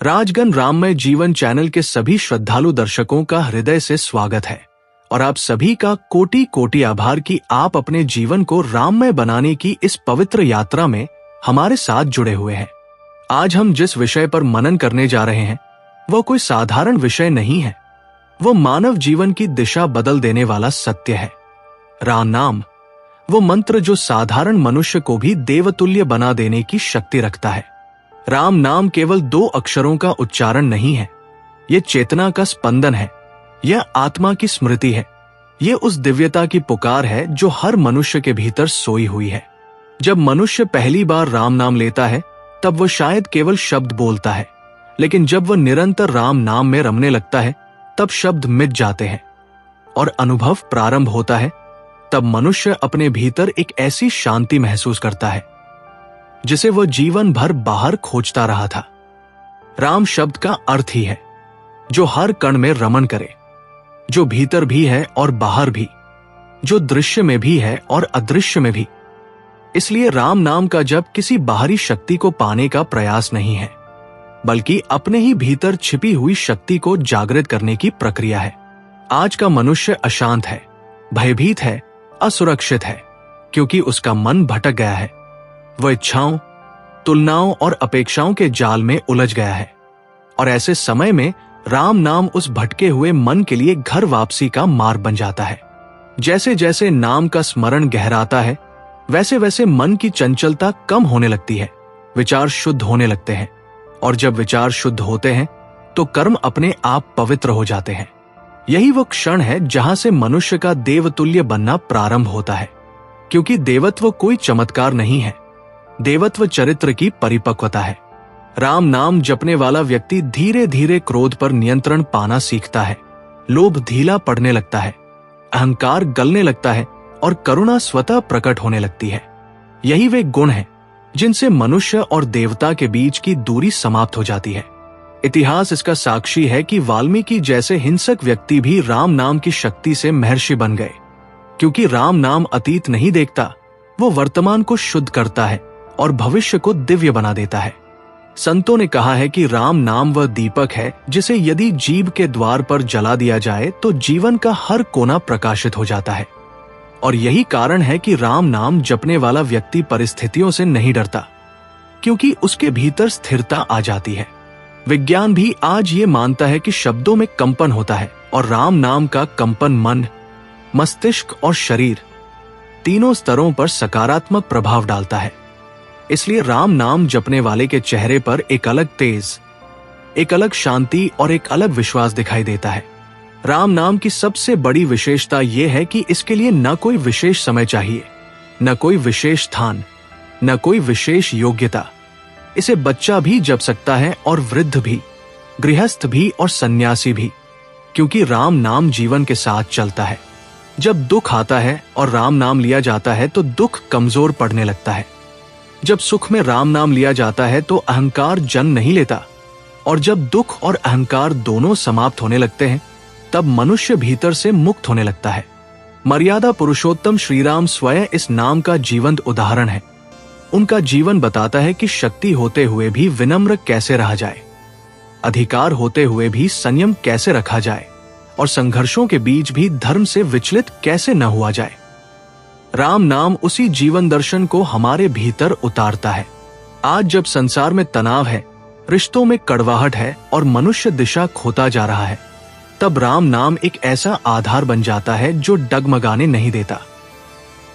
राजगण राममय जीवन चैनल के सभी श्रद्धालु दर्शकों का हृदय से स्वागत है और आप सभी का कोटि कोटि आभार कि आप अपने जीवन को राममय बनाने की इस पवित्र यात्रा में हमारे साथ जुड़े हुए हैं। आज हम जिस विषय पर मनन करने जा रहे हैं वह कोई साधारण विषय नहीं है। वो मानव जीवन की दिशा बदल देने वाला सत्य है। राम नाम, वो मंत्र जो साधारण मनुष्य को भी देवतुल्य बना देने की शक्ति रखता है। राम नाम केवल 2 अक्षरों का उच्चारण नहीं है, यह चेतना का स्पंदन है, यह आत्मा की स्मृति है, यह उस दिव्यता की पुकार है जो हर मनुष्य के भीतर सोई हुई है। जब मनुष्य पहली बार राम नाम लेता है तब वह शायद केवल शब्द बोलता है, लेकिन जब वह निरंतर राम नाम में रमने लगता है तब शब्द मिट जाते हैं और अनुभव प्रारंभ होता है। तब मनुष्य अपने भीतर एक ऐसी शांति महसूस करता है जिसे वह जीवन भर बाहर खोजता रहा था। राम शब्द का अर्थ ही है जो हर कण में रमन करे, जो भीतर भी है और बाहर भी, जो दृश्य में भी है और अदृश्य में भी। इसलिए राम नाम का जप किसी बाहरी शक्ति को पाने का प्रयास नहीं है, बल्कि अपने ही भीतर छिपी हुई शक्ति को जागृत करने की प्रक्रिया है। आज का मनुष्य अशांत है, भयभीत है, असुरक्षित है, क्योंकि उसका मन भटक गया है। वह इच्छाओं, तुलनाओं और अपेक्षाओं के जाल में उलझ गया है और ऐसे समय में राम नाम उस भटके हुए मन के लिए घर वापसी का मार्ग बन जाता है। जैसे जैसे नाम का स्मरण गहराता है वैसे वैसे मन की चंचलता कम होने लगती है, विचार शुद्ध होने लगते हैं और जब विचार शुद्ध होते हैं तो कर्म अपने आप पवित्र हो जाते हैं। यही वो क्षण है जहां से मनुष्य का देवतुल्य बनना प्रारंभ होता है, क्योंकि देवत्व कोई चमत्कार नहीं है, देवत्व चरित्र की परिपक्वता है। राम नाम जपने वाला व्यक्ति धीरे धीरे क्रोध पर नियंत्रण पाना सीखता है, लोभ ढीला पड़ने लगता है, अहंकार गलने लगता है और करुणा स्वतः प्रकट होने लगती है। यही वे गुण हैं जिनसे मनुष्य और देवता के बीच की दूरी समाप्त हो जाती है। इतिहास इसका साक्षी है कि वाल्मीकि जैसे हिंसक व्यक्ति भी राम नाम की शक्ति से महर्षि बन गए, क्योंकि राम नाम अतीत नहीं देखता, वो वर्तमान को शुद्ध करता है और भविष्य को दिव्य बना देता है। संतों ने कहा है कि राम नाम वह दीपक है जिसे यदि जीभ के द्वार पर जला दिया जाए तो जीवन का हर कोना प्रकाशित हो जाता है। और यही कारण है कि राम नाम जपने वाला व्यक्ति परिस्थितियों से नहीं डरता, क्योंकि उसके भीतर स्थिरता आ जाती है। विज्ञान भी आज ये मानता है कि शब्दों में कंपन होता है और राम नाम का कंपन मन, मस्तिष्क और शरीर तीनों स्तरों पर सकारात्मक प्रभाव डालता है। इसलिए राम नाम जपने वाले के चेहरे पर एक अलग तेज, एक अलग शांति और एक अलग विश्वास दिखाई देता है। राम नाम की सबसे बड़ी विशेषता यह है कि इसके लिए न कोई विशेष समय चाहिए, न कोई विशेष स्थान, न कोई विशेष योग्यता। इसे बच्चा भी जप सकता है और वृद्ध भी, गृहस्थ भी और सन्यासी भी, क्योंकि राम नाम जीवन के साथ चलता है। जब दुख आता है और राम नाम लिया जाता है तो दुख कमजोर पड़ने लगता है। जब सुख में राम नाम लिया जाता है तो अहंकार जन्म नहीं लेता, और जब दुख और अहंकार दोनों समाप्त होने लगते हैं तब मनुष्य भीतर से मुक्त होने लगता है। मर्यादा पुरुषोत्तम श्रीराम स्वयं इस नाम का जीवंत उदाहरण है। उनका जीवन बताता है कि शक्ति होते हुए भी विनम्र कैसे रहा जाए, अधिकार होते हुए भी संयम कैसे रखा जाए और संघर्षों के बीच भी धर्म से विचलित कैसे न हुआ जाए। राम नाम उसी जीवन दर्शन को हमारे भीतर उतारता है। आज जब संसार में तनाव है, रिश्तों में कड़वाहट है और मनुष्य दिशा खोता जा रहा है, तब राम नाम एक ऐसा आधार बन जाता है जो डगमगाने नहीं देता।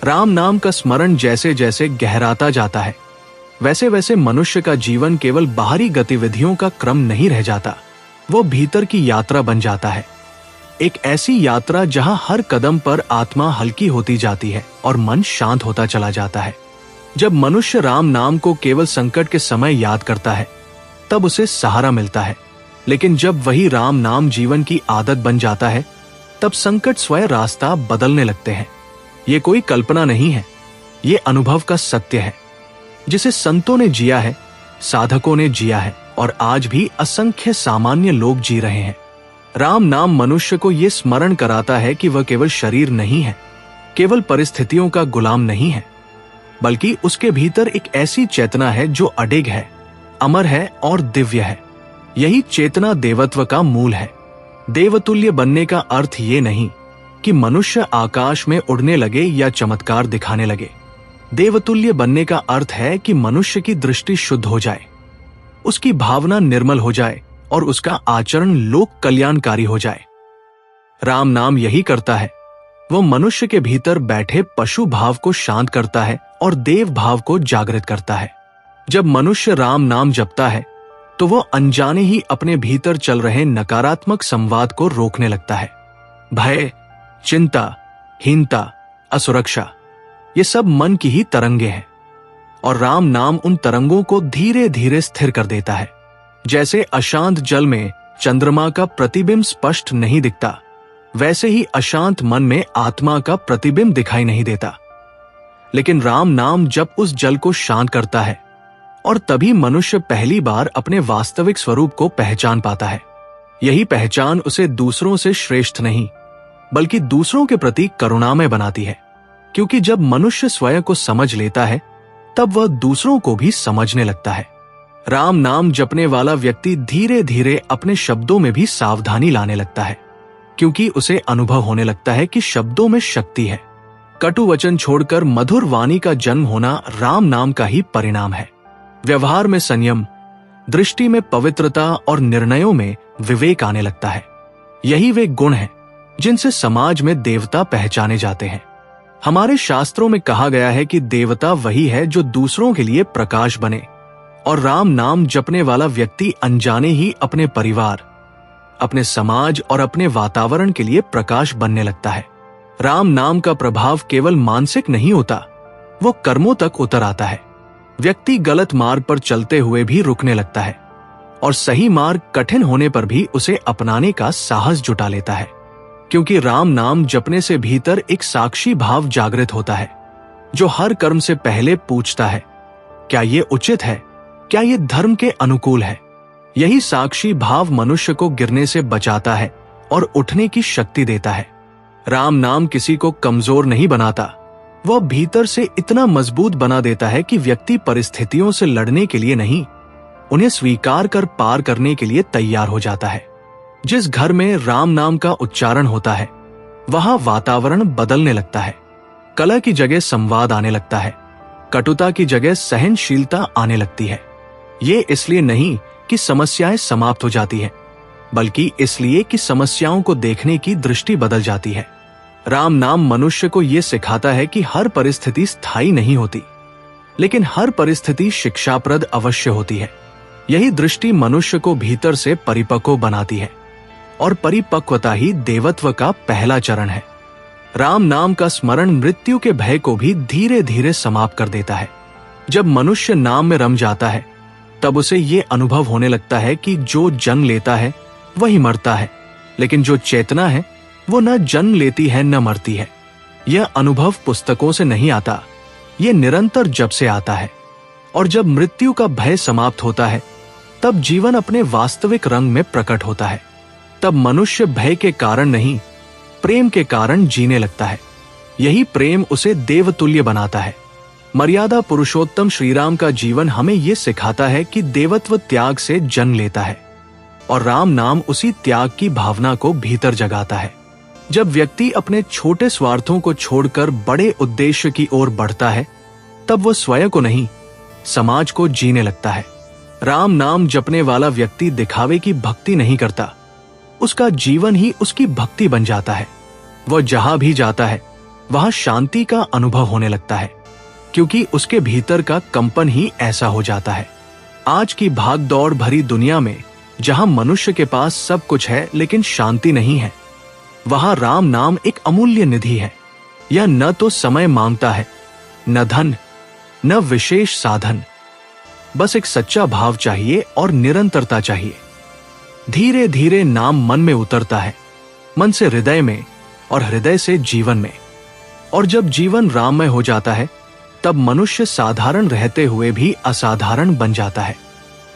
राम नाम का स्मरण जैसे जैसे गहराता जाता है वैसे वैसे मनुष्य का जीवन केवल बाहरी गतिविधियों का क्रम नहीं रह जाता, वो भीतर की यात्रा बन जाता है। एक ऐसी यात्रा जहां हर कदम पर आत्मा हल्की होती जाती है और मन शांत होता चला जाता है। जब मनुष्य राम नाम को केवल संकट के समय याद करता है तब उसे सहारा मिलता है, लेकिन जब वही राम नाम जीवन की आदत बन जाता है तब संकट स्वयं रास्ता बदलने लगते हैं। ये कोई कल्पना नहीं है, ये अनुभव का सत्य है जिसे संतों ने जिया है, साधकों ने जिया है और आज भी असंख्य सामान्य लोग जी रहे हैं। राम नाम मनुष्य को ये स्मरण कराता है कि वह केवल शरीर नहीं है, केवल परिस्थितियों का गुलाम नहीं है, बल्कि उसके भीतर एक ऐसी चेतना है जो अडिग है, अमर है और दिव्य है। यही चेतना देवत्व का मूल है। देवतुल्य बनने का अर्थ ये नहीं कि मनुष्य आकाश में उड़ने लगे या चमत्कार दिखाने लगे। देवतुल्य बनने का अर्थ है कि मनुष्य की दृष्टि शुद्ध हो जाए, उसकी भावना निर्मल हो जाए और उसका आचरण लोक कल्याणकारी हो जाए। राम नाम यही करता है। वो मनुष्य के भीतर बैठे पशु भाव को शांत करता है और देव भाव को जागृत करता है। जब मनुष्य राम नाम जपता है तो वो अनजाने ही अपने भीतर चल रहे नकारात्मक संवाद को रोकने लगता है। भय, चिंता, हीनता, असुरक्षा, ये सब मन की ही तरंगे हैं और राम नाम उन तरंगों को धीरे धीरे स्थिर कर देता है। जैसे अशांत जल में चंद्रमा का प्रतिबिंब स्पष्ट नहीं दिखता, वैसे ही अशांत मन में आत्मा का प्रतिबिंब दिखाई नहीं देता। लेकिन राम नाम जब उस जल को शांत करता है और तभी मनुष्य पहली बार अपने वास्तविक स्वरूप को पहचान पाता है। यही पहचान उसे दूसरों से श्रेष्ठ नहीं बल्कि दूसरों के प्रति करुणामय बनाती है, क्योंकि जब मनुष्य स्वयं को समझ लेता है तब वह दूसरों को भी समझने लगता है। राम नाम जपने वाला व्यक्ति धीरे धीरे अपने शब्दों में भी सावधानी लाने लगता है, क्योंकि उसे अनुभव होने लगता है कि शब्दों में शक्ति है। कटु वचन छोड़कर मधुर वाणी का जन्म होना राम नाम का ही परिणाम है। व्यवहार में संयम, दृष्टि में पवित्रता और निर्णयों में विवेक आने लगता है। यही वे गुण हैं जिनसे समाज में देवता पहचाने जाते हैं। हमारे शास्त्रों में कहा गया है कि देवता वही है जो दूसरों के लिए प्रकाश बने, और राम नाम जपने वाला व्यक्ति अनजाने ही अपने परिवार, अपने समाज और अपने वातावरण के लिए प्रकाश बनने लगता है। राम नाम का प्रभाव केवल मानसिक नहीं होता, वो कर्मों तक उतर आता है। व्यक्ति गलत मार्ग पर चलते हुए भी रुकने लगता है और सही मार्ग कठिन होने पर भी उसे अपनाने का साहस जुटा लेता है, क्योंकि राम नाम जपने से भीतर एक साक्षी भाव जागृत होता है जो हर कर्म से पहले पूछता है, क्या ये उचित है, क्या ये धर्म के अनुकूल है। यही साक्षी भाव मनुष्य को गिरने से बचाता है और उठने की शक्ति देता है। राम नाम किसी को कमजोर नहीं बनाता, वह भीतर से इतना मजबूत बना देता है कि व्यक्ति परिस्थितियों से लड़ने के लिए नहीं, उन्हें स्वीकार कर पार करने के लिए तैयार हो जाता है। जिस घर में राम नाम का उच्चारण होता है वहां वातावरण बदलने लगता है। कला की जगह संवाद आने लगता है, कटुता की जगह सहनशीलता आने लगती है। ये इसलिए नहीं कि समस्याएं समाप्त हो जाती हैं, बल्कि इसलिए कि समस्याओं को देखने की दृष्टि बदल जाती है। राम नाम मनुष्य को यह सिखाता है कि हर परिस्थिति स्थायी नहीं होती, लेकिन हर परिस्थिति शिक्षाप्रद अवश्य होती है। यही दृष्टि मनुष्य को भीतर से परिपक्व बनाती है और परिपक्वता ही देवत्व का पहला चरण है। राम नाम का स्मरण मृत्यु के भय को भी धीरे धीरे समाप्त कर देता है। जब मनुष्य नाम में रम जाता है तब उसे ये अनुभव होने लगता है कि जो जन्म लेता है वही मरता है, लेकिन जो चेतना है वो न जन्म लेती है न मरती है। यह अनुभव पुस्तकों से नहीं आता, ये निरंतर जब से आता है। और जब मृत्यु का भय समाप्त होता है तब जीवन अपने वास्तविक रंग में प्रकट होता है। तब मनुष्य भय के कारण नहीं, प्रेम के कारण जीने लगता है। यही प्रेम उसे देवतुल्य बनाता है। मर्यादा पुरुषोत्तम श्रीराम का जीवन हमें यह सिखाता है कि देवत्व त्याग से जन्म लेता है और राम नाम उसी त्याग की भावना को भीतर जगाता है। जब व्यक्ति अपने छोटे स्वार्थों को छोड़कर बड़े उद्देश्य की ओर बढ़ता है तब वो स्वयं को नहीं, समाज को जीने लगता है। राम नाम जपने वाला व्यक्ति दिखावे की भक्ति नहीं करता, उसका जीवन ही उसकी भक्ति बन जाता है। वह जहां भी जाता है वहां शांति का अनुभव होने लगता है, क्योंकि उसके भीतर का कंपन ही ऐसा हो जाता है। आज की भागदौड़ भरी दुनिया में जहां मनुष्य के पास सब कुछ है लेकिन शांति नहीं है, वहां राम नाम एक अमूल्य निधि है। यह न तो समय मांगता है, न धन, न विशेष साधन, बस एक सच्चा भाव चाहिए और निरंतरता चाहिए। धीरे धीरे नाम मन में उतरता है, मन से हृदय में और हृदय से जीवन में। और जब जीवन राममय हो जाता है तब मनुष्य साधारण रहते हुए भी असाधारण बन जाता है।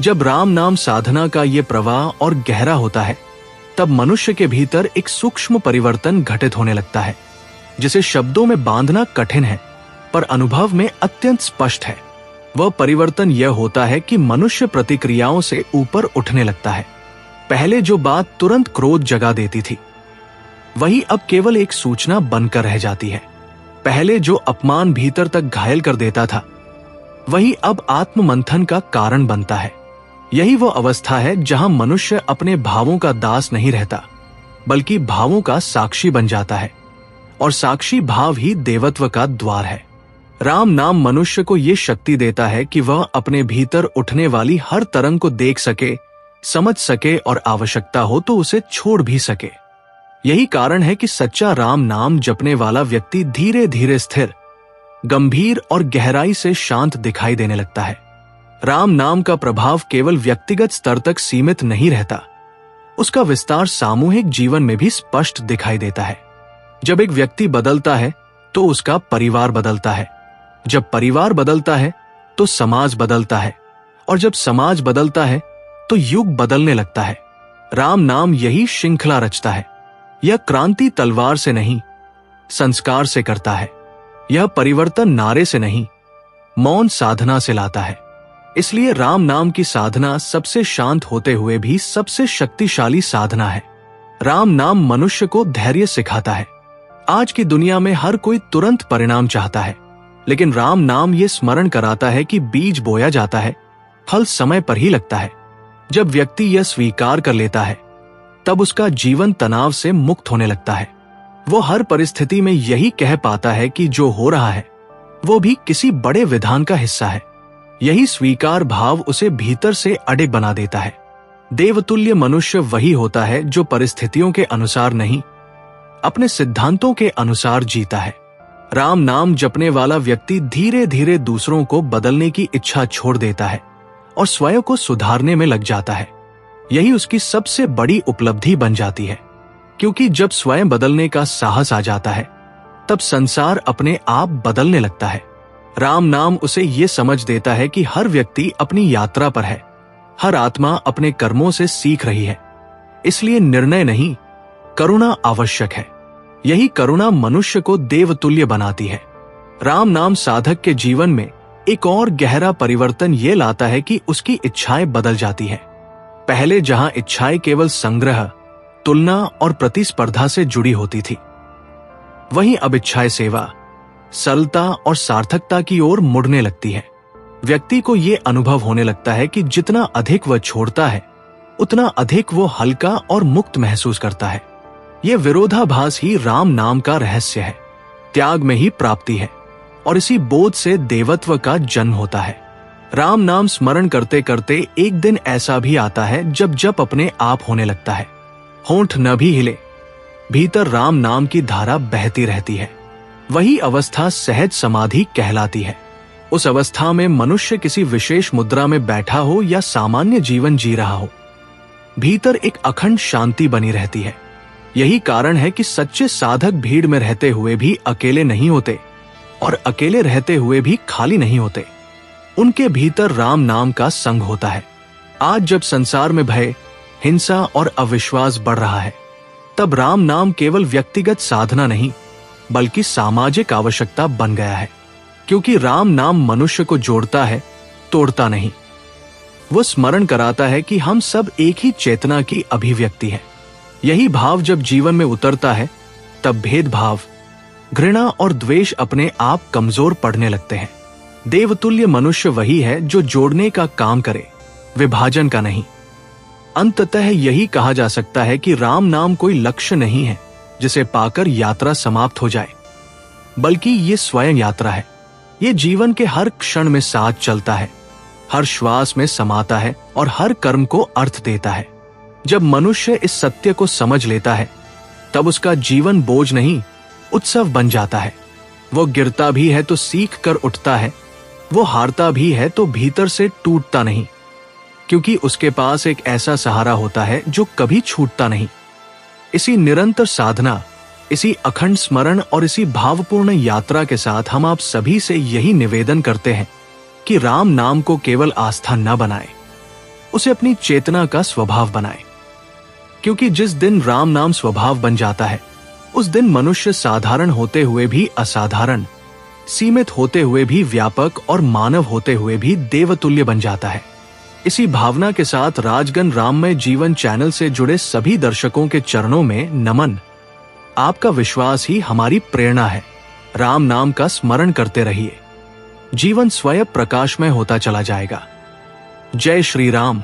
जब राम नाम साधना का ये प्रवाह और गहरा होता है तब मनुष्य के भीतर एक सूक्ष्म परिवर्तन घटित होने लगता है, जिसे शब्दों में बांधना कठिन है पर अनुभव में अत्यंत स्पष्ट है। वह परिवर्तन यह होता है कि मनुष्य प्रतिक्रियाओं से ऊपर उठने लगता है। पहले जो बात तुरंत क्रोध जगा देती थी, वही अब केवल एक सूचना बनकर रह जाती है। पहले जो अपमान भीतर तक घायल कर देता था, वही अब आत्ममंथन का कारण बनता है। यही वो अवस्था है जहां मनुष्य अपने भावों का दास नहीं रहता, बल्कि भावों का साक्षी बन जाता है, और साक्षी भाव ही देवत्व का द्वार है। राम नाम मनुष्य को ये शक्ति देता है कि वह अपने भीतर उठने वाली हर तरंग को देख सके, समझ सके और आवश्यकता हो तो उसे छोड़ भी सके। यही कारण है कि सच्चा राम नाम जपने वाला व्यक्ति धीरे धीरे स्थिर, गंभीर और गहराई से शांत दिखाई देने लगता है। राम नाम का प्रभाव केवल व्यक्तिगत स्तर तक सीमित नहीं रहता, उसका विस्तार सामूहिक जीवन में भी स्पष्ट दिखाई देता है। जब एक व्यक्ति बदलता है तो उसका परिवार बदलता है, जब परिवार बदलता है तो समाज बदलता है, और जब समाज बदलता है तो युग बदलने लगता है। राम नाम यही श्रृंखला रचता है। यह क्रांति तलवार से नहीं, संस्कार से करता है। यह परिवर्तन नारे से नहीं, मौन साधना से लाता है। इसलिए राम नाम की साधना सबसे शांत होते हुए भी सबसे शक्तिशाली साधना है। राम नाम मनुष्य को धैर्य सिखाता है। आज की दुनिया में हर कोई तुरंत परिणाम चाहता है, लेकिन राम नाम ये स्मरण कराता है कि बीज बोया जाता है, फल समय पर ही लगता है। जब व्यक्ति यह स्वीकार कर लेता है, तब उसका जीवन तनाव से मुक्त होने लगता है। वो हर परिस्थिति में यही कह पाता है कि जो हो रहा है वो भी किसी बड़े विधान का हिस्सा है। यही स्वीकार भाव उसे भीतर से अडिग बना देता है। देवतुल्य मनुष्य वही होता है जो परिस्थितियों के अनुसार नहीं, अपने सिद्धांतों के अनुसार जीता है। राम नाम जपने वाला व्यक्ति धीरे धीरे दूसरों को बदलने की इच्छा छोड़ देता है और स्वयं को सुधारने में लग जाता है। यही उसकी सबसे बड़ी उपलब्धि बन जाती है, क्योंकि जब स्वयं बदलने का साहस आ जाता है, तब संसार अपने आप बदलने लगता है। राम नाम उसे ये समझ देता है कि हर व्यक्ति अपनी यात्रा पर है, हर आत्मा अपने कर्मों से सीख रही है। इसलिए निर्णय नहीं, करुणा आवश्यक है। यही करुणा मनुष्य को देवतुल्य बनाती है। राम नाम साधक के जीवन में एक और गहरा परिवर्तन ये लाता है कि उसकी इच्छाएं बदल जाती है। पहले जहां इच्छाएं केवल संग्रह, तुलना और प्रतिस्पर्धा से जुड़ी होती थी, वहीं अब इच्छाएं सेवा, सरलता और सार्थकता की ओर मुड़ने लगती है। व्यक्ति को यह अनुभव होने लगता है कि जितना अधिक वह छोड़ता है, उतना अधिक वो हल्का और मुक्त महसूस करता है। यह विरोधाभास ही राम नाम का रहस्य है। त्याग में ही प्राप्ति है, और इसी बोध से देवत्व का जन्म होता है। राम नाम स्मरण करते करते एक दिन ऐसा भी आता है जब जप अपने आप होने लगता है। होंठ न भी हिले, भीतर राम नाम की धारा बहती रहती है। वही अवस्था सहज समाधि कहलाती है। उस अवस्था में मनुष्य किसी विशेष मुद्रा में बैठा हो या सामान्य जीवन जी रहा हो, भीतर एक अखंड शांति बनी रहती है। यही कारण है कि सच्चे साधक भीड़ में रहते हुए भी अकेले नहीं होते, और अकेले रहते हुए भी खाली नहीं होते। उनके भीतर राम नाम का संग होता है। आज जब संसार में भय, हिंसा और अविश्वास बढ़ रहा है, तब राम नाम केवल व्यक्तिगत साधना नहीं, बल्कि सामाजिक आवश्यकता बन गया है। क्योंकि राम नाम मनुष्य को जोड़ता है, तोड़ता नहीं। वो स्मरण कराता है कि हम सब एक ही चेतना की अभिव्यक्ति है। यही भाव जब जीवन में उतरता है, तब भेदभाव, घृणा और द्वेष अपने आप कमजोर पड़ने लगते हैं। देवतुल्य मनुष्य वही है जो जोड़ने का काम करे, विभाजन का नहीं। अंततः यही कहा जा सकता है कि राम नाम कोई लक्ष्य नहीं है जिसे पाकर यात्रा समाप्त हो जाए, बल्कि ये स्वयं यात्रा है। ये जीवन के हर क्षण में साथ चलता है, हर श्वास में समाता है और हर कर्म को अर्थ देता है। जब मनुष्य इस सत्य को समझ लेता है, तब उसका जीवन बोझ नहीं, उत्सव बन जाता है। वो गिरता भी है तो सीख कर उठता है, वो हारता भी है तो भीतर से टूटता नहीं, क्योंकि उसके पास एक ऐसा सहारा होता है जो कभी छूटता नहीं। इसी निरंतर साधना, इसी अखंड स्मरण और इसी भावपूर्ण यात्रा के साथ हम आप सभी से यही निवेदन करते हैं कि राम नाम को केवल आस्था न बनाए, उसे अपनी चेतना का स्वभाव बनाए। क्योंकि जिस दिन राम नाम स्वभाव बन जाता है, उस दिन मनुष्य साधारण होते हुए भी असाधारण, सीमित होते हुए भी व्यापक और मानव होते हुए भी देवतुल्य बन जाता है। इसी भावना के साथ राजगण राममय जीवन चैनल से जुड़े सभी दर्शकों के चरणों में नमन। आपका विश्वास ही हमारी प्रेरणा है। राम नाम का स्मरण करते रहिए, जीवन स्वयं प्रकाशमय होता चला जाएगा। जय श्री राम।